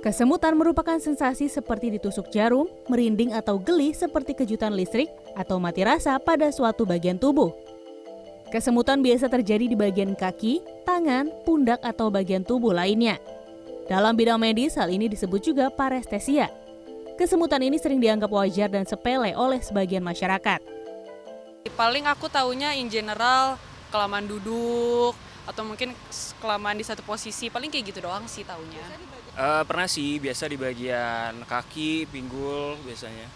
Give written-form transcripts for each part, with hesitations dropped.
Kesemutan merupakan sensasi seperti ditusuk jarum, merinding atau geli seperti kejutan listrik atau mati rasa pada suatu bagian tubuh. Kesemutan biasa terjadi di bagian kaki, tangan, pundak atau bagian tubuh lainnya. Dalam bidang medis, hal ini disebut juga parestesia. Kesemutan ini sering dianggap wajar dan sepele oleh sebagian masyarakat. Paling aku taunya in general kelamaan duduk atau mungkin kelamaan di satu posisi, paling kayak gitu doang sih taunya. Pernah sih, biasa di bagian kaki, pinggul biasanya.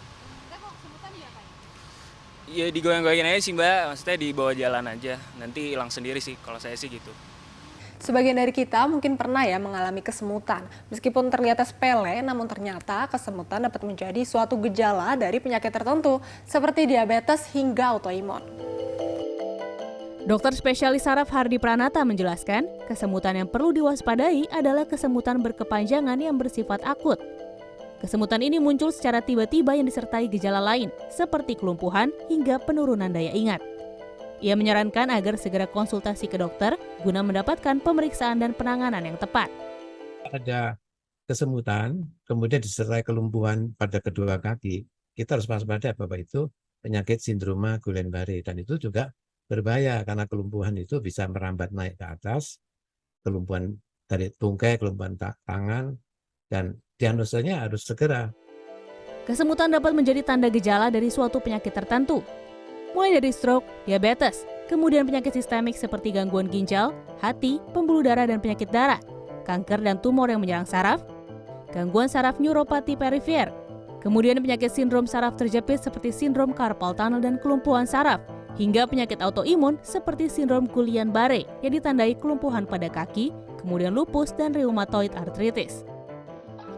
Ya digoyang-goyangin aja sih Mbak, maksudnya di bawah jalan aja, nanti hilang sendiri sih kalau saya sih gitu. Sebagian dari kita mungkin pernah ya mengalami kesemutan. Meskipun terlihat sepele, namun ternyata kesemutan dapat menjadi suatu gejala dari penyakit tertentu seperti diabetes hingga autoimun. Dokter spesialis saraf Hardi Pranata menjelaskan, kesemutan yang perlu diwaspadai adalah kesemutan berkepanjangan yang bersifat akut. Kesemutan ini muncul secara tiba-tiba yang disertai gejala lain, seperti kelumpuhan hingga penurunan daya ingat. Ia menyarankan agar segera konsultasi ke dokter guna mendapatkan pemeriksaan dan penanganan yang tepat. Ada kesemutan, kemudian disertai kelumpuhan pada kedua kaki, kita harus waspada bahwa itu penyakit sindroma Guillain-Barré, dan itu juga berbahaya karena kelumpuhan itu bisa merambat naik ke atas, kelumpuhan dari tungkai, kelumpuhan tangan, dan diagnosanya harus segera. Kesemutan dapat menjadi tanda gejala dari suatu penyakit tertentu, mulai dari stroke, diabetes, kemudian penyakit sistemik seperti gangguan ginjal, hati, pembuluh darah dan penyakit darah, kanker dan tumor yang menyerang saraf, gangguan saraf neuropati perifer, kemudian penyakit sindrom saraf terjepit seperti sindrom carpal tunnel dan kelumpuhan saraf, hingga penyakit autoimun seperti sindrom Guillain-Barré yang ditandai kelumpuhan pada kaki, kemudian lupus dan rheumatoid arthritis.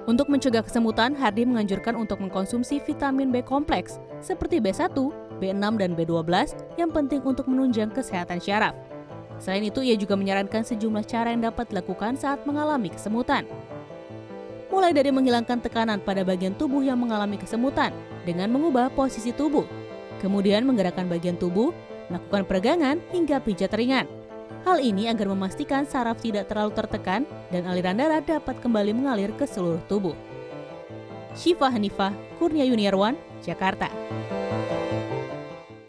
Untuk mencegah kesemutan, Hardi menganjurkan untuk mengkonsumsi vitamin B kompleks seperti B1, B6, dan B12 yang penting untuk menunjang kesehatan syaraf. Selain itu, ia juga menyarankan sejumlah cara yang dapat dilakukan saat mengalami kesemutan. Mulai dari menghilangkan tekanan pada bagian tubuh yang mengalami kesemutan dengan mengubah posisi tubuh, kemudian menggerakkan bagian tubuh, melakukan peregangan hingga pijat ringan. Hal ini agar memastikan saraf tidak terlalu tertekan dan aliran darah dapat kembali mengalir ke seluruh tubuh. Syifa Hanifah, Kurnia Yuniarwan, Jakarta.